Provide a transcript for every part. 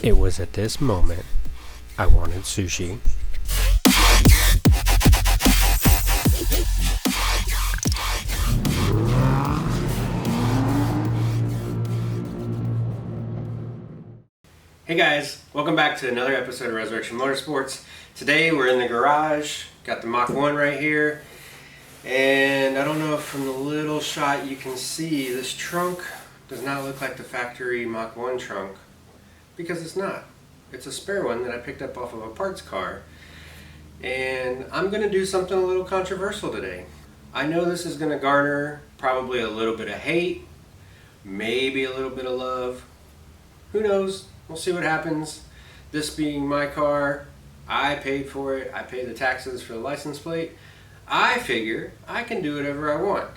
It was at this moment I wanted sushi. Hey guys, welcome back to another episode of Resurrection Motorsports. Today we're in the garage, got the Mach 1 right here, and I don't know if from the little shot you can see this trunk does not look like the factory Mach 1 trunk, because it's not. It's a spare one that I picked up off of a parts car, and I'm going to do something a little controversial today. I know this is going to garner probably a little bit of hate, maybe a little bit of love, who knows? We'll see what happens. This being my car, I paid for it. I paid the taxes for the license plate. I figure I can do whatever I want.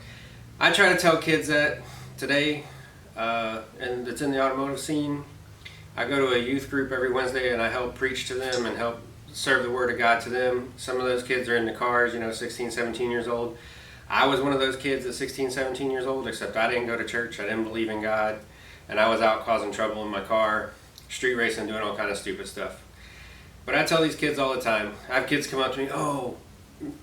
I try to tell kids that today, and it's in the automotive scene. I go to a youth group every Wednesday and I help preach to them and help serve the word of God to them. Some of those kids are in the cars, 16, 17 years old. I was one of those kids at 16, 17 years old, except I didn't go to church. I didn't believe in God, and I was out causing trouble in my car, street racing, doing all kind of stupid stuff. But I tell these kids all the time, I have kids come up to me, "Oh,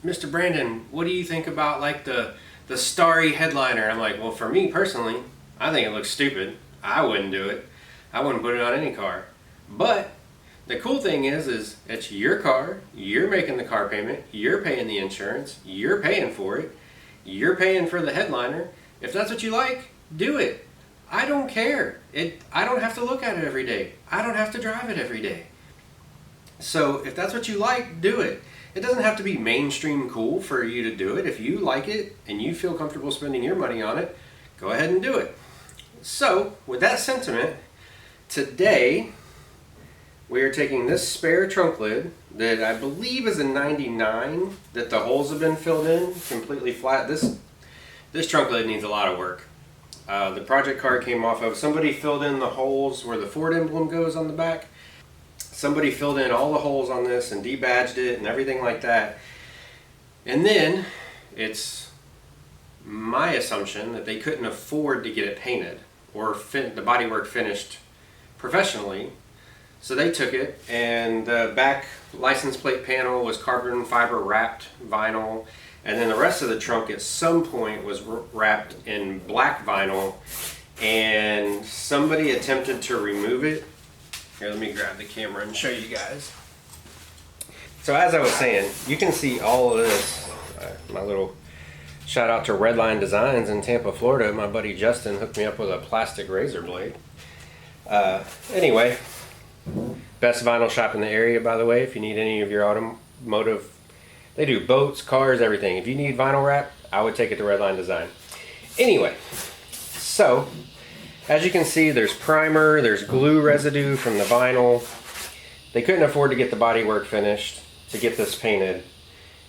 Mr. Brandon, what do you think about like the starry headliner?" I'm like, well, for me personally, I think it looks stupid. I wouldn't do it. I wouldn't put it on any car. But the cool thing is it's your car, you're making the car payment, you're paying the insurance, you're paying for it, you're paying for the headliner. If that's what you like, do it. I don't care. I don't have to look at it every day. I don't have to drive it every day. So if that's what you like, do it. It doesn't have to be mainstream cool for you to do it. If you like it and you feel comfortable spending your money on it, go ahead and do it. So with that sentiment, today we are taking this spare trunk lid that I believe is a 99, that the holes have been filled in completely flat. This trunk lid needs a lot of work. The project car came off of, somebody filled in the holes where the Ford emblem goes on the back. Somebody filled in all the holes on this and debadged it and everything like that. And then it's my assumption that they couldn't afford to get it painted or the bodywork finished professionally. So they took it, and the back license plate panel was carbon fiber wrapped vinyl. And then the rest of the trunk at some point was wrapped in black vinyl, and somebody attempted to remove it. Here, let me grab the camera and show you guys. So as I was saying, you can see all of this. My little shout out to Redline Designs in Tampa, Florida. My buddy Justin hooked me up with a plastic razor blade. Anyway, best vinyl shop in the area, by the way, if you need any of your automotive. They do boats, cars, everything. If you need vinyl wrap, I would take it to Redline Design. Anyway, so as you can see, there's primer, there's glue residue from the vinyl. They couldn't afford to get the bodywork finished to get this painted,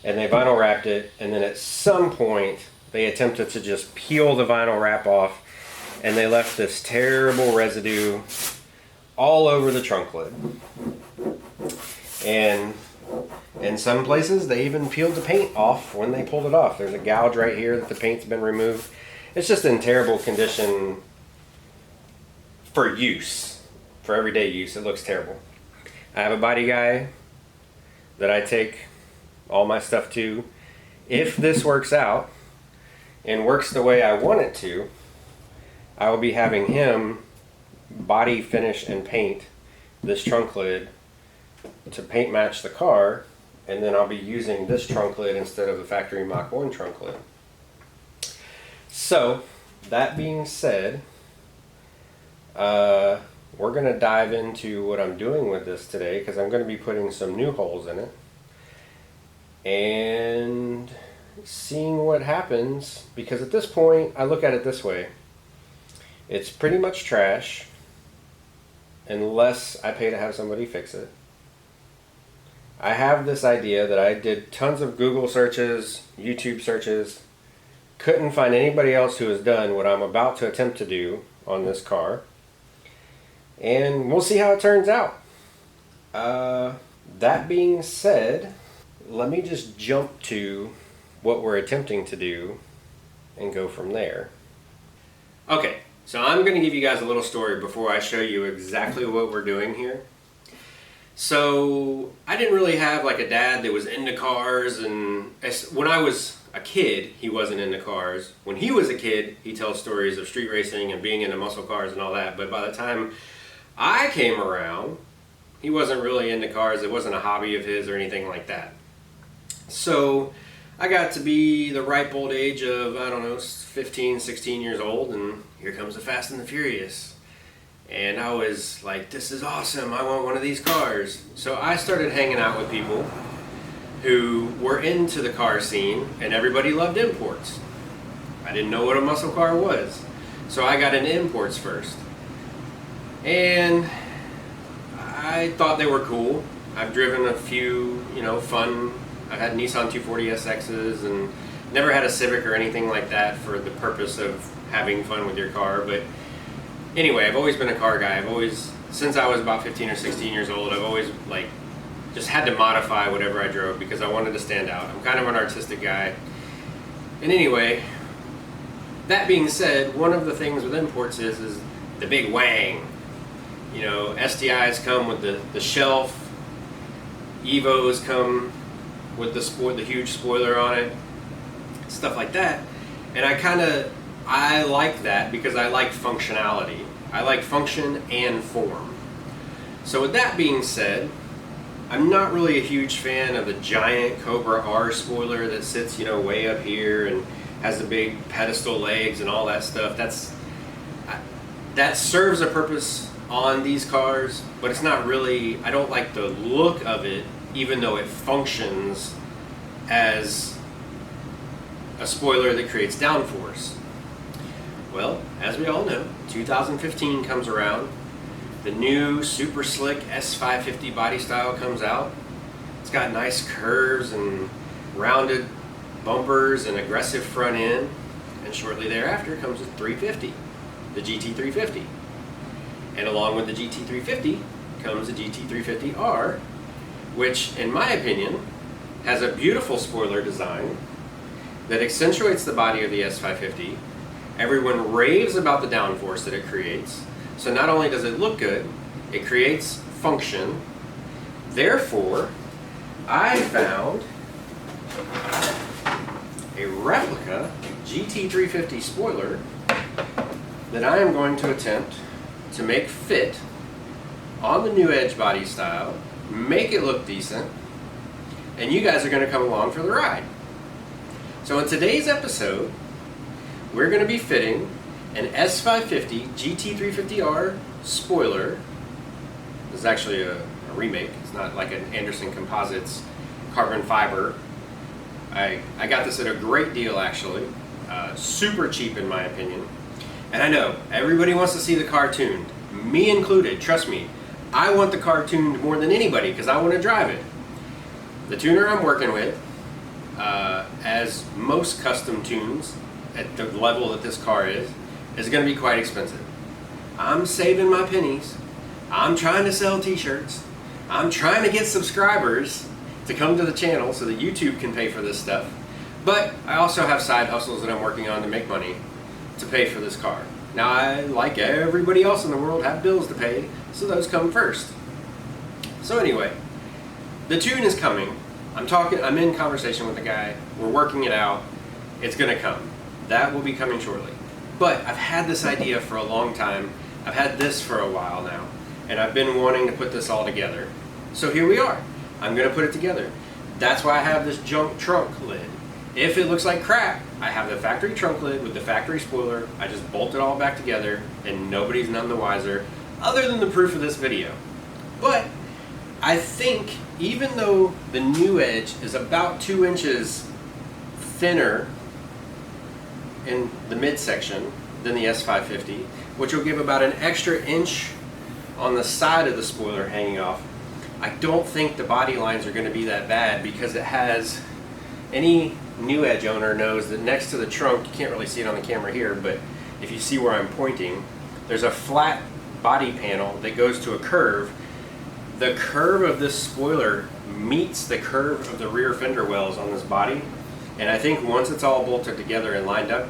and they vinyl wrapped it, and then at some point they attempted to just peel the vinyl wrap off, and they left this terrible residue all over the trunk lid. And in some places, they even peeled the paint off when they pulled it off. There's a gouge right here that the paint's been removed. It's just in terrible condition for use, for everyday use. It looks terrible. I have a body guy that I take all my stuff to. If this works out and works the way I want it to, I will be having him body finish and paint this trunk lid to paint match the car, and then I'll be using this trunk lid instead of the factory Mach 1 trunk lid. So, that being said, we're going to dive into what I'm doing with this today, because I'm going to be putting some new holes in it and seeing what happens, because at this point, I look at it this way. It's pretty much trash unless I pay to have somebody fix it. I have this idea that I did tons of Google searches, YouTube searches, couldn't find anybody else who has done what I'm about to attempt to do on this car, and we'll see how it turns out. That being said, let me just jump to what we're attempting to do and go from there. Okay, So I'm going to give you guys a little story before I show you exactly what we're doing here. So I didn't really have like a dad that was into cars, and when I was a kid he wasn't into cars. When he was a kid he tells stories of street racing and being into muscle cars and all that, but by the time I came around he wasn't really into cars. It wasn't a hobby of his or anything like that. So I got to be the ripe old age of, I don't know, 15, 16 years old, and here comes the Fast and the Furious. And I was like, this is awesome, I want one of these cars. So I started hanging out with people who were into the car scene, and everybody loved imports. I didn't know what a muscle car was, so I got into imports first. And I thought they were cool. I've driven a few, fun. I've had Nissan 240 SXs and never had a Civic or anything like that for the purpose of having fun with your car. But anyway, I've always been a car guy. Since I was about 15 or 16 years old, I've always just had to modify whatever I drove because I wanted to stand out. I'm kind of an artistic guy. And anyway, that being said, one of the things with imports is the big wang. STIs come with the shelf, Evos come with the huge spoiler on it, stuff like that. And I like that because I like functionality. I like function and form. So with that being said, I'm not really a huge fan of the giant Cobra R spoiler that sits, way up here and has the big pedestal legs and all that stuff. That serves a purpose on these cars, but it's not really, I don't like the look of it, even though it functions as a spoiler that creates downforce. Well, as we all know, 2015 comes around, the new super slick S550 body style comes out. It's got nice curves and rounded bumpers and aggressive front end, and shortly thereafter comes the 350, the GT350. And along with the GT350 comes the GT350R, which, in my opinion, has a beautiful spoiler design that accentuates the body of the S550. Everyone raves about the downforce that it creates. So not only does it look good, it creates function. Therefore, I found a replica GT350 spoiler that I am going to attempt to make fit on the new Edge body style, make it look decent, and you guys are going to come along for the ride. So in today's episode, we're going to be fitting an S550 GT350R spoiler. This is actually a remake. It's not like an Anderson Composites carbon fiber. I got this at a great deal, actually. Super cheap in my opinion. And I know, everybody wants to see the car tuned. Me included, trust me. I want the car tuned more than anybody because I want to drive it. The tuner I'm working with, as most custom tunes at the level that this car is going to be quite expensive. I'm saving my pennies. I'm trying to sell t-shirts. I'm trying to get subscribers to come to the channel so that YouTube can pay for this stuff. But I also have side hustles that I'm working on to make money to pay for this car. Now, I, like everybody else in the world, have bills to pay, so those come first. So anyway, the tune is coming. I'm in conversation with the guy. We're working it out. It's gonna come. That will be coming shortly. But I've had this idea for a long time. I've had this for a while now, and I've been wanting to put this all together. So here we are. I'm gonna put it together. That's why I have this junk trunk lid. If it looks like crap, I have the factory trunk lid with the factory spoiler. I just bolt it all back together, and nobody's none the wiser, other than the proof of this video. But I think even though the new Edge is about 2 inches thinner in the midsection than the S550, which will give about an extra inch on the side of the spoiler hanging off, I don't think the body lines are going to be that bad because it has, any new Edge owner knows that next to the trunk, you can't really see it on the camera here, but if you see where I'm pointing, there's a flat body panel that goes to a curve. The curve of this spoiler meets the curve of the rear fender wells on this body, and I think once it's all bolted together and lined up,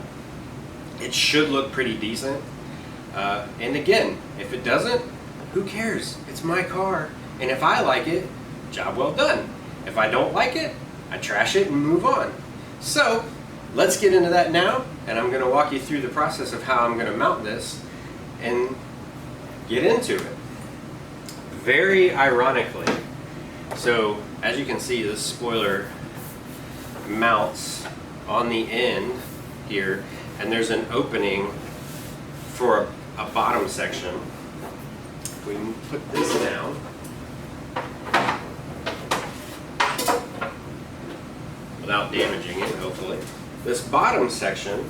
it should look pretty decent. And again, if it doesn't, who cares? It's my car. And if I like it, job well done. If I don't like it, I trash it and move on. So let's get into that now, and I'm going to walk you through the process of how I'm going to mount this and get into it. Very ironically, so as you can see, this spoiler mounts on the end here, and there's an opening for a bottom section. We can put this down. Without damaging it, hopefully. This bottom section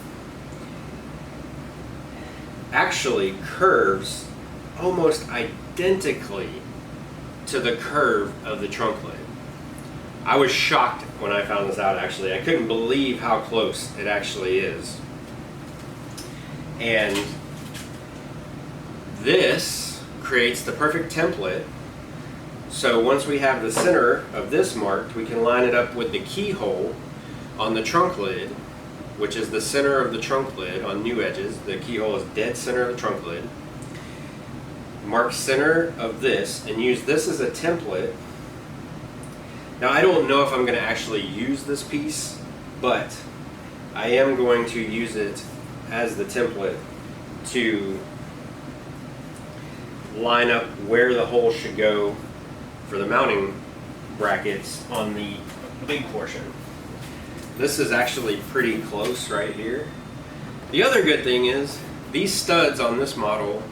actually curves almost identically to the curve of the trunk lid. I was shocked when I found this out, actually. I couldn't believe how close it actually is. And this creates the perfect template. So once we have the center of this marked, we can line it up with the keyhole on the trunk lid, which is the center of the trunk lid on new edges. The keyhole is dead center of the trunk lid. Mark center of this and use this as a template. Now I don't know if I'm going to actually use this piece, but I am going to use it as the template to line up where the hole should go for the mounting brackets on the big portion. This is actually pretty close right here. The other good thing is these studs on this model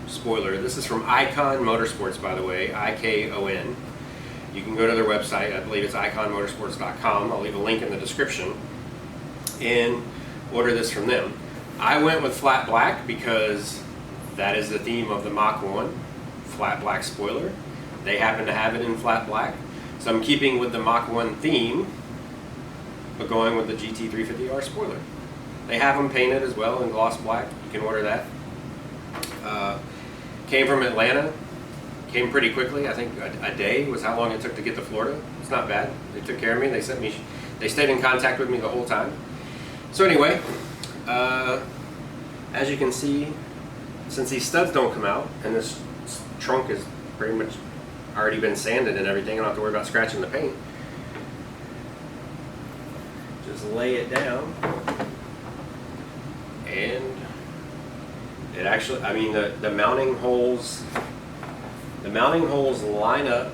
spoiler, this is from Ikon Motorsports, by the way, IKON. You can go to their website, I believe it's ikonmotorsports.com. I'll leave a link in the description and order this from them. I went with flat black because that is the theme of the Mach 1, flat black spoiler. They happen to have it in flat black. So I'm keeping with the Mach 1 theme, but going with the GT350R spoiler. They have them painted as well in gloss black. You can order that. Came from Atlanta. Came pretty quickly. I think a day was how long it took to get to Florida. It's not bad. They took care of me. They stayed in contact with me the whole time. So anyway, as you can see, since these studs don't come out, and this trunk is pretty much already been sanded and everything, I don't have to worry about scratching the paint. Just lay it down, and it actually, I mean, the mounting holes line up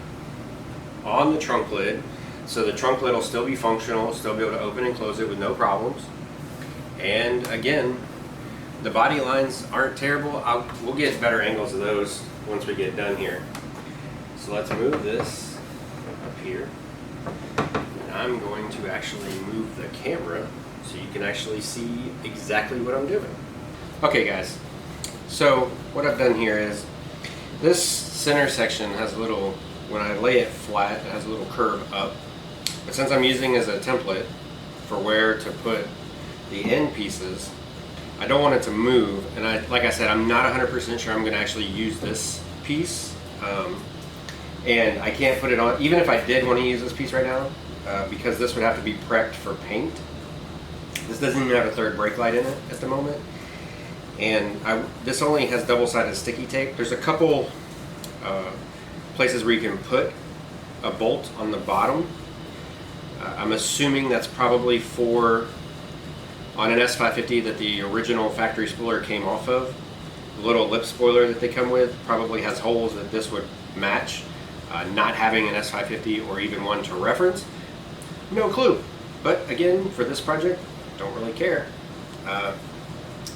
on the trunk lid, so the trunk lid will still be functional, still be able to open and close it with no problems. And again, the body lines aren't terrible. We'll get better angles of those once we get done here. So let's move this up here. And I'm going to actually move the camera so you can actually see exactly what I'm doing. Okay guys, so what I've done here is this center section has a little, when I lay it flat, it has a little curve up. But since I'm using as a template for where to put the end pieces, I don't want it to move, and like I said, I'm not 100% sure I'm going to actually use this piece, and I can't put it on, even if I did want to use this piece right now, because this would have to be prepped for paint. This doesn't even have a third brake light in it at the moment, and this only has double-sided sticky tape. There's a couple places where you can put a bolt on the bottom. I'm assuming that's probably for on an S550 that the original factory spoiler came off of. The little lip spoiler that they come with probably has holes that this would match. Not having an S550 or even one to reference, no clue. But again, for this project, don't really care.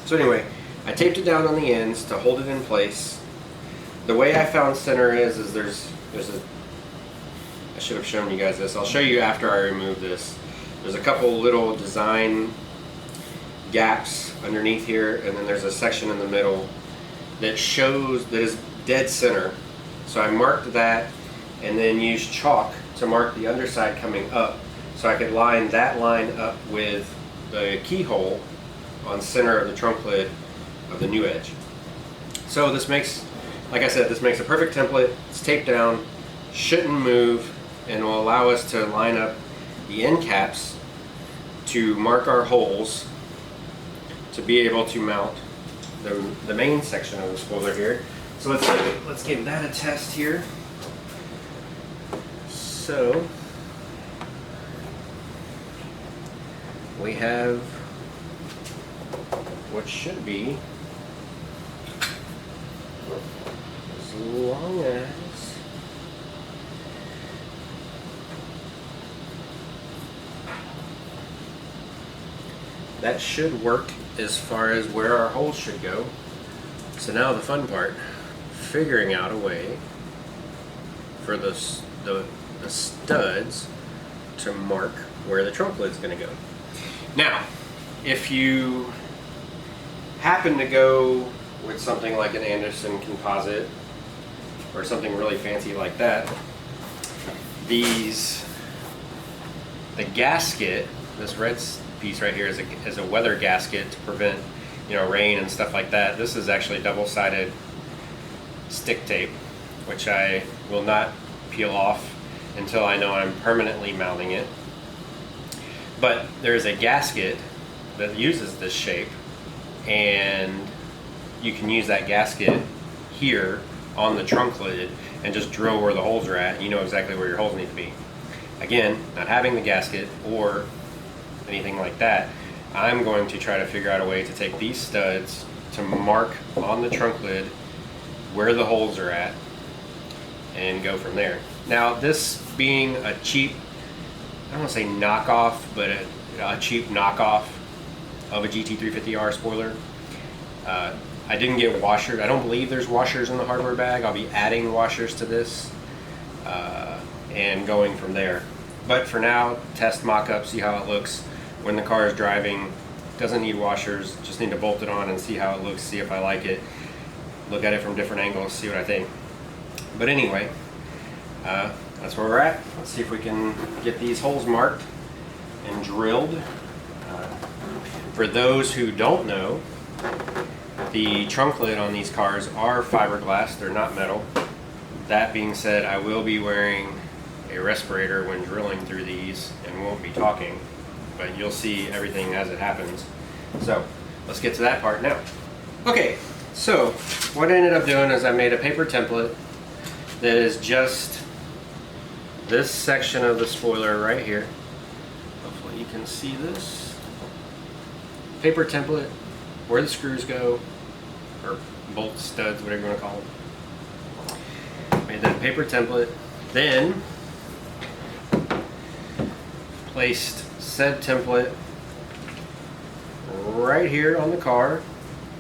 So anyway, I taped it down on the ends to hold it in place. The way I found center is there's a, I should have shown you guys this. I'll show you after I remove this. There's a couple little design gaps underneath here, and then there's a section in the middle that shows that is dead center. So I marked that and then used chalk to mark the underside coming up, so I could line that line up with the keyhole on center of the trunk lid of the new edge. So this makes, like I said, this makes a perfect template. It's taped down, shouldn't move, and will allow us to line up the end caps to mark our holes to be able to mount the main section of the spoiler here. So let's give that a test here. So we have what should be, as long as that should work as far as where our holes should go. So now the fun part, figuring out a way for the studs to mark where the trunk lid's going to go. Now, if you happen to go with something like an Anderson composite or something really fancy like that, the gasket, this red piece right here is a weather gasket to prevent, you know, rain and stuff like that. This is actually double-sided stick tape, which I will not peel off until I know I'm permanently mounting it. But there's a gasket that uses this shape, and you can use that gasket here on the trunk lid and just drill where the holes are at. You know exactly where your holes need to be. Again, not having the gasket or anything like that, I'm going to try to figure out a way to take these studs to mark on the trunk lid where the holes are at and go from there. Now, this being a cheap, I don't want to say knockoff, but a cheap knockoff of a GT350R spoiler, I didn't get washers. I don't believe there's washers in the hardware bag. I'll be adding washers to this and going from there. But for now, test mock-up, see how it looks when the car is driving. Doesn't need washers, just need to bolt it on and see how it looks, see if I like it, look at it from different angles, see what I think. But anyway, that's where we're at. Let's see if we can get these holes marked and drilled. For those who don't know, the trunk lid on these cars are fiberglass, they're not metal. That being said, I will be wearing a respirator when drilling through these and won't be talking, but you'll see everything as it happens. So let's get to that part now. Okay, so what I ended up doing is I made a paper template that is just this section of the spoiler right here. Hopefully you can see this. Paper template, where the screws go, or bolts, studs, whatever you want to call them. Made that paper template, then placed said template right here on the car.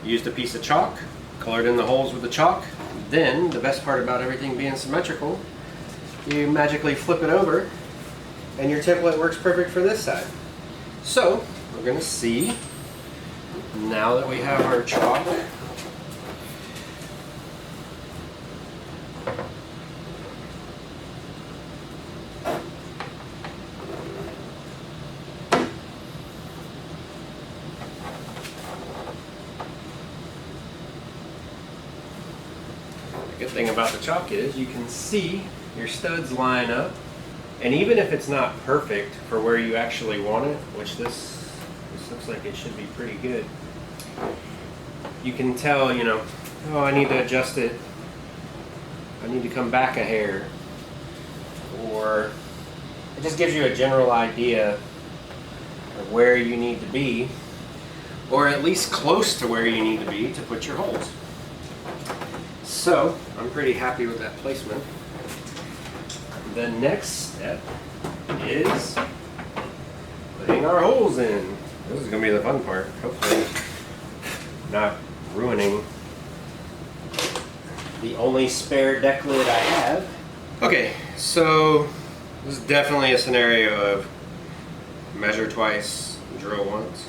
Used a piece of chalk, colored in the holes with the chalk. Then, the best part about everything being symmetrical, you magically flip it over and your template works perfect for this side. So, we're going to see, now that we have our chalk, the good thing about the chalk is you can see your studs line up, and even if it's not perfect for where you actually want it, which this looks like it should be pretty good, you can tell, you know, oh, I need to adjust it, I need to come back a hair, or it just gives you a general idea of where you need to be, or at least close to where you need to be to put your holes. So, I'm pretty happy with that placement. The next step is putting our holes in. This is going to be the fun part. Hopefully not ruining the only spare deck lid I have. Okay, so this is definitely a scenario of measure twice, drill once.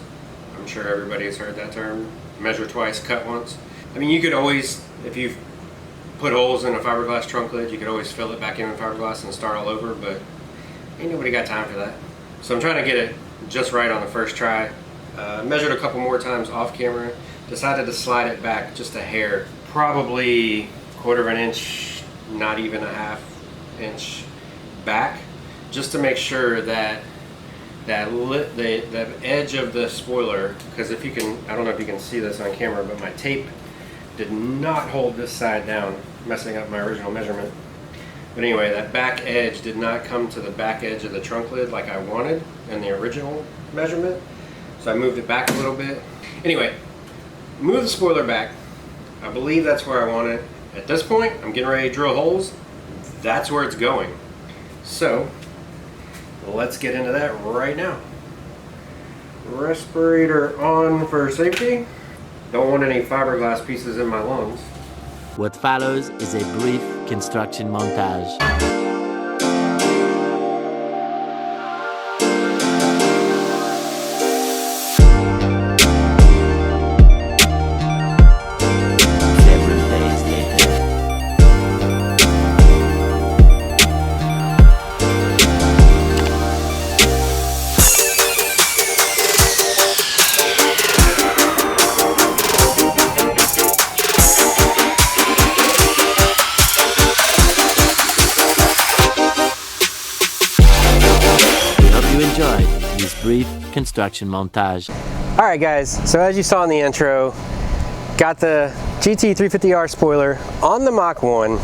I'm sure everybody has heard that term. Measure twice, cut once. I mean, you could always, if you've put holes in a fiberglass trunk lid, you could always fill it back in with fiberglass and start all over, but ain't nobody got time for that. So I'm trying to get it just right on the first try. Measured a couple more times off camera, decided to slide it back just a hair, probably 1/4 inch, not even a 1/2 inch back, just to make sure that the edge of the spoiler, because if you can, I don't know if you can see this on camera, but my tape did not hold this side down, messing up my original measurement. But anyway, that back edge did not come to the back edge of the trunk lid like I wanted in the original measurement. So I moved it back a little bit. Anyway, move the spoiler back. I believe that's where I want it. At this point, I'm getting ready to drill holes. That's where it's going. So, let's get into that right now. Respirator on for safety. Don't want any fiberglass pieces in my lungs. What follows is a brief construction montage. Enjoy this brief construction montage. All right guys, so as you saw in the intro, got the GT350R spoiler on the Mach 1,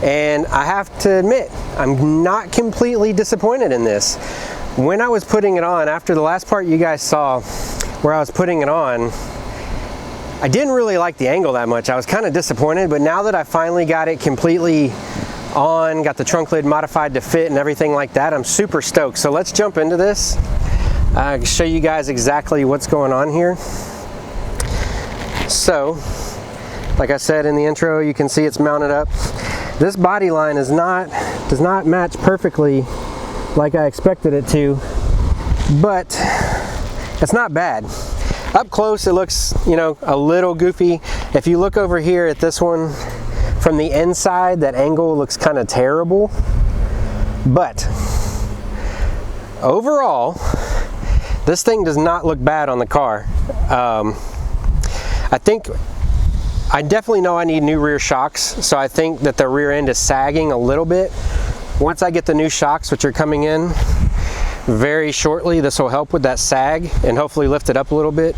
and I have to admit, I'm not completely disappointed in this. When I was putting it on, after the last part you guys saw where I was putting it on, I didn't really like the angle that much. I was kind of disappointed, but now that I finally got it completely on, got the trunk lid modified to fit and everything like that, I'm super stoked. So let's jump into this. Show you guys exactly what's going on here. So, like I said in the intro, you can see it's mounted up. This body line does not match perfectly like I expected it to, but it's not bad. Up close, it looks, you know, a little goofy. If you look over here at this one, from the inside, that angle looks kind of terrible, but overall, this thing does not look bad on the car. I think I definitely know I need new rear shocks, so I think that the rear end is sagging a little bit. Once I get the new shocks, which are coming in very shortly, this will help with that sag and hopefully lift it up a little bit.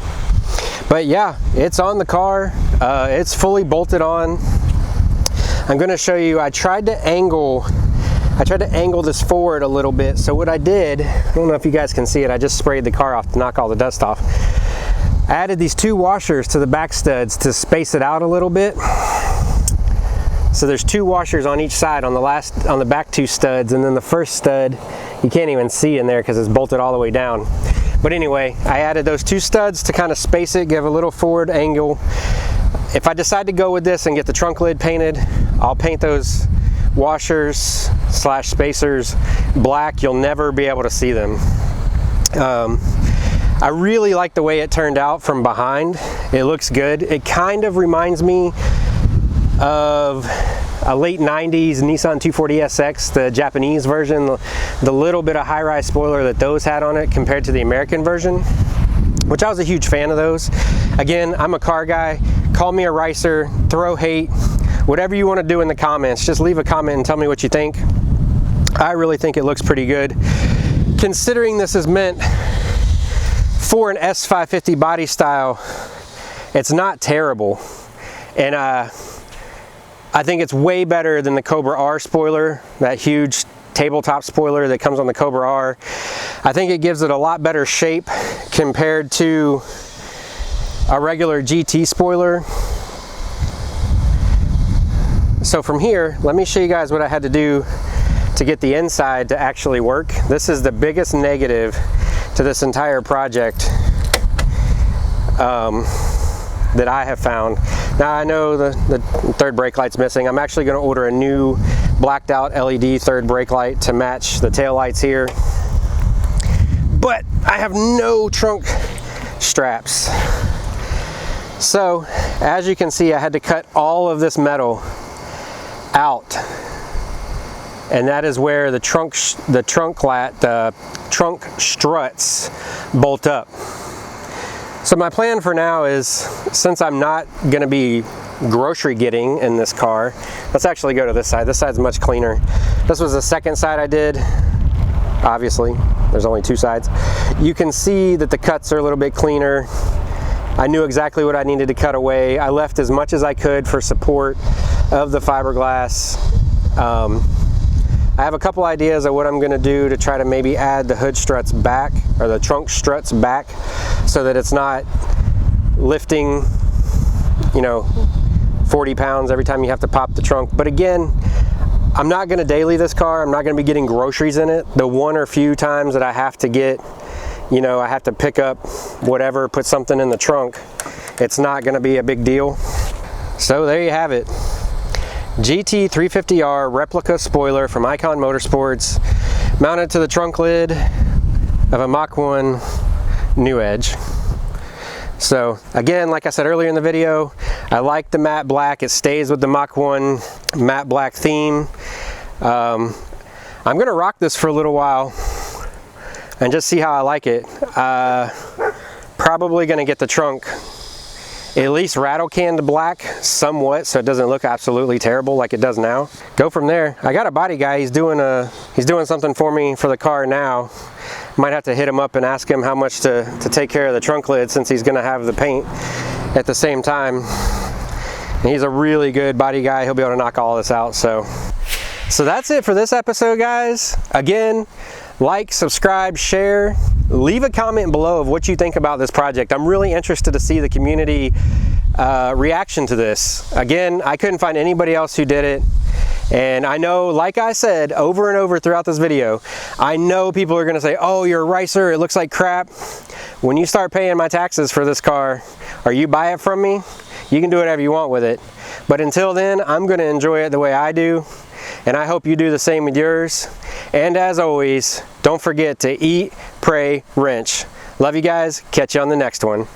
But yeah, it's on the car. It's fully bolted on. I'm going to show you, I tried to angle this forward a little bit. So what I did, I don't know if you guys can see it, I just sprayed the car off to knock all the dust off. I added these two washers to the back studs to space it out a little bit. So there's two washers on each side on the back two studs, and then the first stud you can't even see in there because it's bolted all the way down. But anyway, I added those two studs to kind of space it, give a little forward angle. If I decide to go with this and get the trunk lid painted, I'll paint those washers / spacers black. You'll never be able to see them. I really like the way it turned out from behind. It looks good. It kind of reminds me of a late 90s Nissan 240SX, the Japanese version, the little bit of high-rise spoiler that those had on it compared to the American version, which I was a huge fan of those. Again, I'm a car guy. Call me a ricer, throw hate, whatever you want to do in the comments. Just leave a comment and tell me what you think. I really think it looks pretty good. Considering this is meant for an S550 body style, it's not terrible. And I think it's way better than the Cobra R spoiler, that huge tabletop spoiler that comes on the Cobra R. I think it gives it a lot better shape compared to a regular GT spoiler. So from here, let me show you guys what I had to do to get the inside to actually work. This is the biggest negative to this entire project that I have found. Now I know the third brake light's missing. I'm actually going to order a new blacked out LED third brake light to match the tail lights here. But I have no trunk straps. So as you can see, I had to cut all of this metal out, and that is where the trunk struts bolt up. So my plan for now is, since I'm not going to be grocery getting in this car, let's actually go to this side. This side's much cleaner. This was the second side I did. obviously. There's only two sides. You can see that the cuts are a little bit cleaner. I knew exactly what I needed to cut away. I left as much as I could for support of the fiberglass. I have a couple ideas of what I'm gonna do to try to maybe add the hood struts back, or the trunk struts back, so that it's not lifting, you know, 40 pounds every time you have to pop the trunk. But again, I'm not gonna daily this car. I'm not gonna be getting groceries in it. The one or few times that I have to get, you know, I have to pick up whatever, put something in the trunk, it's not gonna be a big deal. So there you have it. GT350R replica spoiler from Icon Motorsports, mounted to the trunk lid of a Mach 1 New Edge. So again, like I said earlier in the video, I like the matte black. It stays with the Mach 1 matte black theme. I'm gonna rock this for a little while and just see how I like it. Probably gonna get the trunk at least rattle canned black somewhat, so it doesn't look absolutely terrible like it does now. Go from there. I got a body guy. He's doing something for me for the car now. Might have to hit him up and ask him how much to take care of the trunk lid, since he's gonna have the paint at the same time. And he's a really good body guy. He'll be able to knock all this out. So that's it for this episode, guys. Again, like, subscribe, share, leave a comment below of what you think about this project. I'm really interested to see the community reaction to this. Again, I couldn't find anybody else who did it. And I know, like I said over and over throughout this video, I know people are gonna say, oh, you're a ricer, it looks like crap. When you start paying my taxes for this car, or you buy it from me, you can do whatever you want with it. But until then, I'm gonna enjoy it the way I do. And I hope you do the same with yours. And as always, don't forget to eat, pray, wrench. Love you guys. Catch you on the next one.